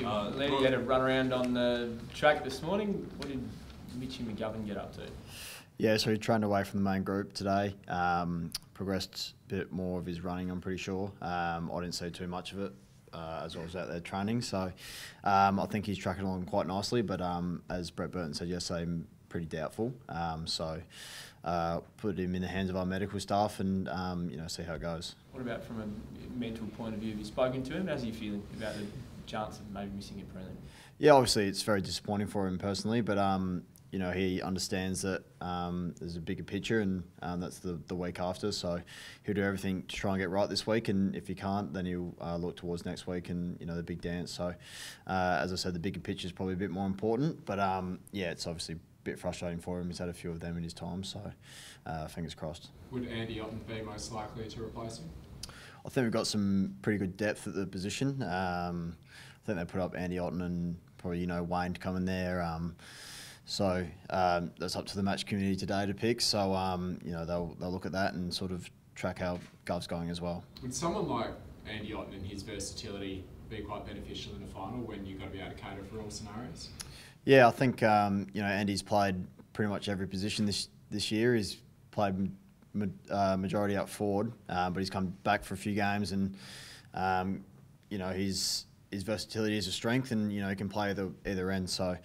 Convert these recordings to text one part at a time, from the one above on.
Laird, you had a run around on the track this morning. What did Mitchy McGovern get up to? Yeah, so he trained away from the main group today. Progressed a bit more of his running, I'm pretty sure. I didn't see too much of it as I was out there training. So I think he's tracking along quite nicely. But as Brett Burton said yesterday, I'm pretty doubtful. Put him in the hands of our medical staff and see how it goes. What about from a mental point of view? Have you spoken to him? How's he feeling about the chance of maybe missing a prelim? Yeah, obviously it's very disappointing for him personally, but he understands that there's a bigger picture and that's the week after. So he'll do everything to try and get right this week, and if he can't, then he'll look towards next week and the big dance. So as I said, the bigger picture is probably a bit more important, but it's obviously bit frustrating for him. He's had a few of them in his time, so fingers crossed. Would Andy Otten be most likely to replace him? I think we've got some pretty good depth at the position. I think they put up Andy Otten and probably Wayne to come in there. So that's up to the match committee today to pick. So they'll look at that and sort of track how Gov's going as well. Would someone like Andy Otten and his versatility be quite beneficial in the final when you've got to be able to cater for all scenarios? Yeah, I think Andy's played pretty much every position this year. He's played majority up forward, but he's come back for a few games, and his versatility is a strength, and he can play either end. So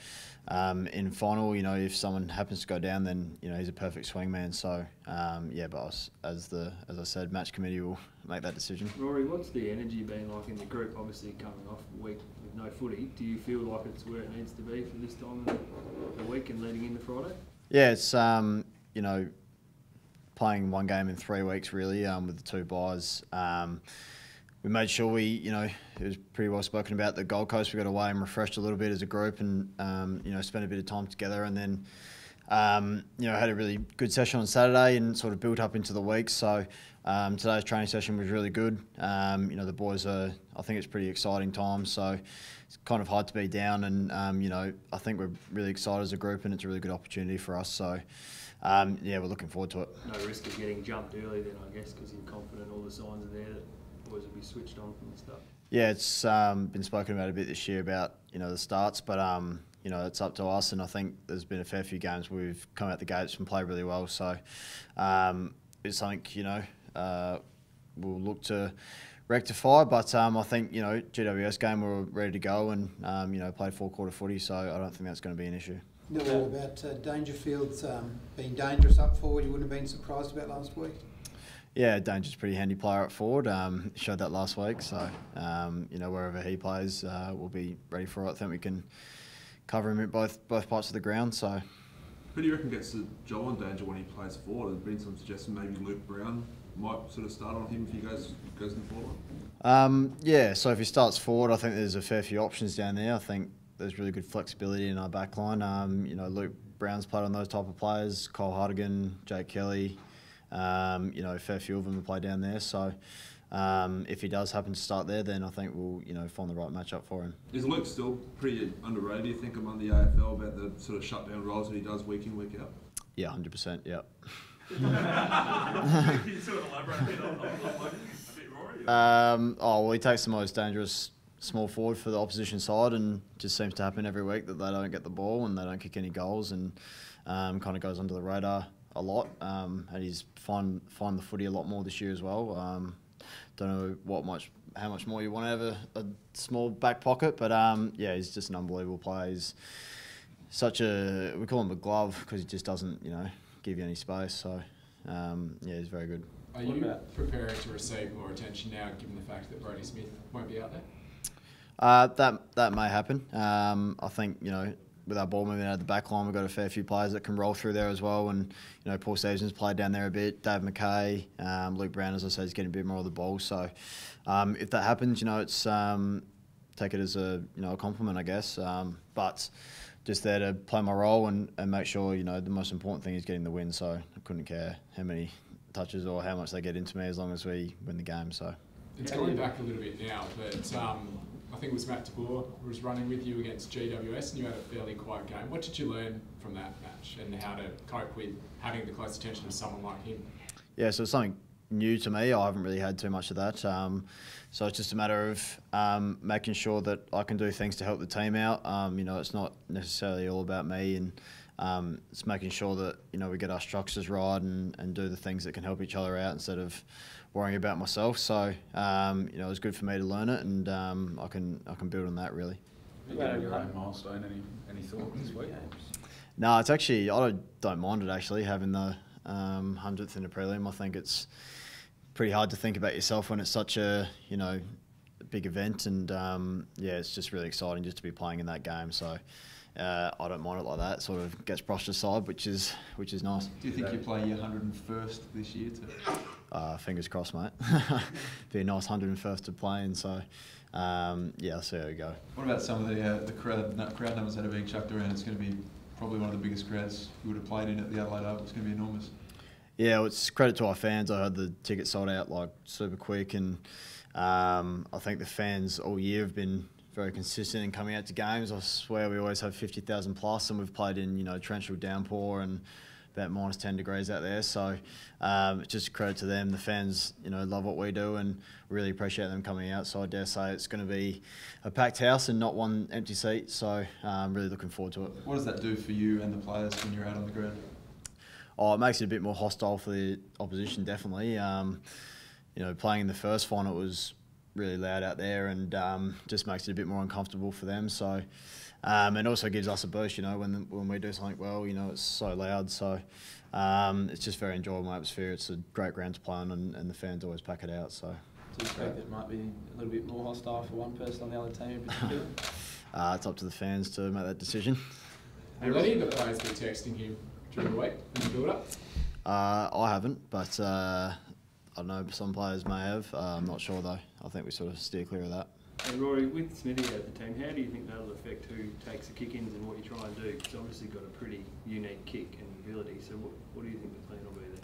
in final, if someone happens to go down, then he's a perfect swing man. So but as I said, match committee will make that decision. Rory, what's the energy been like in the group? Obviously coming off a week with no footy, do you feel like it's where it needs to be for this time of the week and leading into Friday? Yeah, it's playing one game in 3 weeks really with the 2 buys. We made sure it was pretty well spoken about the Gold Coast. We got away and refreshed a little bit as a group, and spent a bit of time together, and then had a really good session on Saturday and sort of built up into the week. So today's training session was really good. The boys I think it's pretty exciting time, so it's kind of hard to be down, and I think we're really excited as a group, and it's a really good opportunity for us. So we're looking forward to it. No risk of getting jumped early then, I guess, because you're confident all the signs are there that boys will be switched on from the start. Yeah, it's been spoken about a bit this year about the starts, but it's up to us, and I think there's been a fair few games where we've come out the gates and played really well. So it's something we'll look to rectify, but I think GWS game we're ready to go and played 4-quarter footy, so I don't think that's going to be an issue. No, about Dangerfield's being dangerous up forward. You wouldn't have been surprised about last week? Yeah, Danger's a pretty handy player up forward. He showed that last week, so wherever he plays, we'll be ready for it. I think we can cover him at both parts of the ground. So, who do you reckon gets the job on Danger when he plays forward? There's been some suggestion maybe Luke Brown might sort of start on him if he goes in the forward. So if he starts forward, I think there's a fair few options down there. I think there's really good flexibility in our back line. Luke Brown's played on those type of players. Cole Hartigan, Jake Kelly. A fair few of them have played down there. So if he does happen to start there, then I think we'll find the right matchup for him. Is Luke still pretty underrated, do you think, among the AFL about the sort of shutdown roles that he does week in, week out? Yeah, 100%. Yeah. Can you sort of elaborate a bit on Rory? He takes the most dangerous small forward for the opposition side, and just seems to happen every week that they don't get the ball and they don't kick any goals, and kind of goes under the radar a lot. And he's find the footy a lot more this year as well. Don't know how much more you want to have a small back pocket, but he's just an unbelievable player. He's we call him a glove because he just doesn't give you any space. So he's very good. Are you preparing to receive more attention now, given the fact that Brodie Smith won't be out there? That may happen. I think with our ball movement out of the back line, we've got a fair few players that can roll through there as well. And Paul Stevenson's played down there a bit. Dave McKay, Luke Brown, as I said, is getting a bit more of the ball. So if that happens, it's take it as a compliment, I guess. But just there to play my role and make sure the most important thing is getting the win. So I couldn't care how many touches or how much they get into me as long as we win the game. So it's going back a little bit now, but I think it was Matt DeBoer who was running with you against GWS, and you had a fairly quiet game. What did you learn from that match, and how to cope with having the close attention of someone like him? Yeah, so it's something new to me. I haven't really had too much of that. So it's just a matter of making sure that I can do things to help the team out. You know, it's not necessarily all about me, and it's making sure that, you know, we get our structures right and do the things that can help each other out instead of worrying about myself. So you know, it was good for me to learn it, and I can build on that really. You got your own milestone. Any thought this week? No, it's actually, I don't mind it actually, having the 100th in the prelim. I think it's pretty hard to think about yourself when it's such a, you know, big event, and yeah, it's just really exciting just to be playing in that game. So I don't mind it like that. It sort of gets brushed aside, which is nice. Do you think you play your 101st this year too? Fingers crossed, mate. Be a nice 101st to play in. So yeah, I'll see how we go. What about some of the crowd numbers that are being chucked around? It's going to be probably one of the biggest crowds you would have played in at the Adelaide Oval. It's going to be enormous. Yeah, well, it's credit to our fans. I heard the tickets sold out like super quick, and I think the fans all year have been very consistent in coming out to games. I swear we always have 50,000 plus, and we've played in, you know, torrential downpour and about minus 10 degrees out there. So it's just a credit to them. The fans, you know, love what we do, and really appreciate them coming out. So I dare say it's going to be a packed house and not one empty seat. So I'm really looking forward to it. What does that do for you and the players when you're out on the ground? Oh, it makes it a bit more hostile for the opposition, definitely. You know, playing in the first final, it was really loud out there, and just makes it a bit more uncomfortable for them. So, and also gives us a boost, you know, when we do something well, you know, it's so loud. So it's just very enjoyable atmosphere. It's a great ground to play on, and the fans always pack it out. So. Do you think it might be a little bit more hostile for one person on the other team in particular? It's up to the fans to make that decision. Have any of the players been texting him during the week in the build-up? I haven't, but I know some players may have. I'm not sure though. I think we sort of steer clear of that. And Rory, with Smithy at the team, how do you think that'll affect who takes the kick-ins and what you try and do? Because obviously got a pretty unique kick and ability. So what do you think the plan will be there?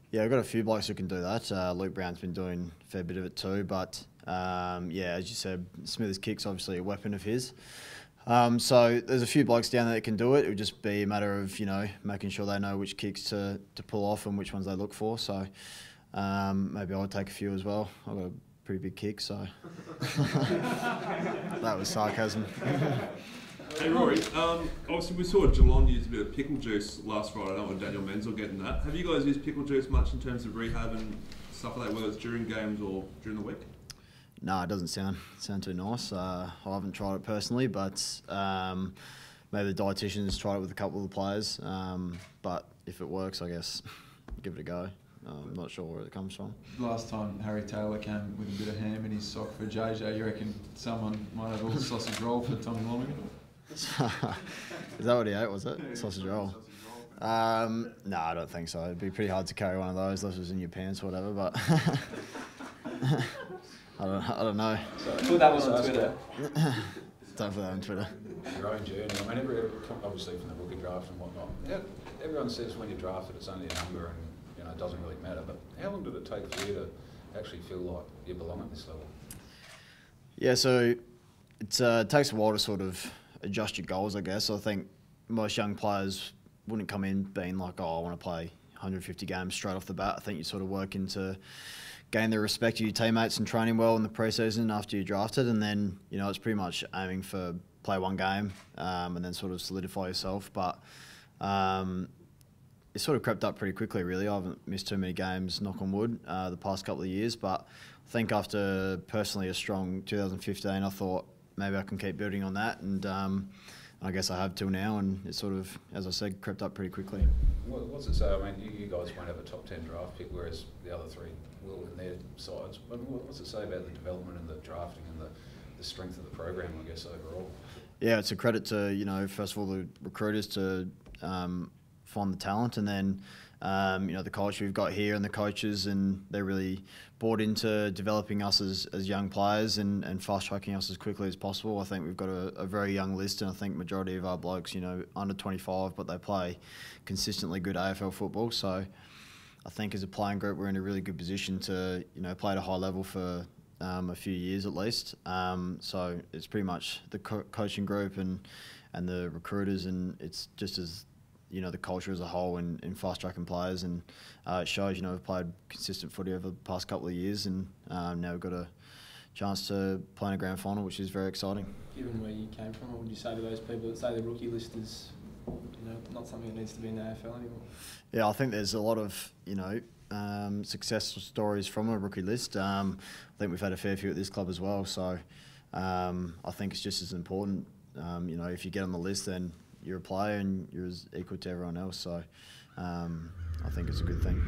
Yeah, we've got a few blokes who can do that. Luke Brown's been doing a fair bit of it too. But yeah, as you said, Smithy's kick's obviously a weapon of his. So there's a few blokes down there that can do it. It would just be a matter of, you know, making sure they know which kicks to pull off and which ones they look for. So maybe I'll take a few as well. I've got a pretty big kick, so that was sarcasm. Hey Rory, obviously we saw Geelong use a bit of pickle juice last Friday. I don't want Daniel Menzel getting that. Have you guys used pickle juice much in terms of rehab and stuff like that, whether it's during games or during the week? No, it doesn't sound too nice. I haven't tried it personally, but maybe the dietitian's tried it with a couple of the players. But if it works, I guess give it a go. I'm not sure where it comes from. Last time Harry Taylor came with a bit of ham in his sock for JJ, you reckon someone might have a little sausage roll for Tommy Lonergan? Is that what he ate, was it? Sausage roll? No, I don't think so. It'd be pretty hard to carry one of those unless it was in your pants or whatever, but I don't know. Put that one on Twitter. Don't put that on Twitter. Your own journey. I mean, obviously from the rookie draft and whatnot. Yeah, everyone says when you're drafted it's only a number and, you know, it doesn't really matter. But how long did it take for you to actually feel like you belong at this level? Yeah, so it takes a while to sort of adjust your goals, I guess. I think most young players wouldn't come in being like, oh, I want to play 150 games straight off the bat. I think you sort of work into gain the respect of your teammates and training well in the pre-season after you're drafted, and then, you know, it's pretty much aiming for play one game and then sort of solidify yourself. But it sort of crept up pretty quickly, really. I haven't missed too many games, knock on wood, the past couple of years, but I think after personally a strong 2015, I thought maybe I can keep building on that, and I guess I have till now, and it sort of, as I said, crept up pretty quickly. What's it say? I mean, you guys won't have a top 10 draft pick, whereas the other three will in their sides. I mean, what's it say about the development and the drafting and the strength of the program, I guess, overall? Yeah, it's a credit to, you know, first of all, the recruiters to find the talent, and then you know, the culture we've got here and the coaches, and they're really bought into developing us as young players and fast-tracking us as quickly as possible. I think we've got a very young list, and I think majority of our blokes, you know, under 25, but they play consistently good AFL football. So I think as a playing group, we're in a really good position to, you know, play at a high level for a few years at least. So it's pretty much the coaching group and the recruiters, and it's just as you know, the culture as a whole in fast-tracking players, and it shows. You know, we've played consistent footy over the past couple of years, and now we've got a chance to play in a grand final, which is very exciting. Given where you came from, what would you say to those people that say the rookie list is, you know, not something that needs to be in the AFL anymore? Yeah, I think there's a lot of, you know, successful stories from a rookie list. I think we've had a fair few at this club as well, so I think it's just as important. You know, if you get on the list, then you're a player and you're as equal to everyone else. So I think it's a good thing.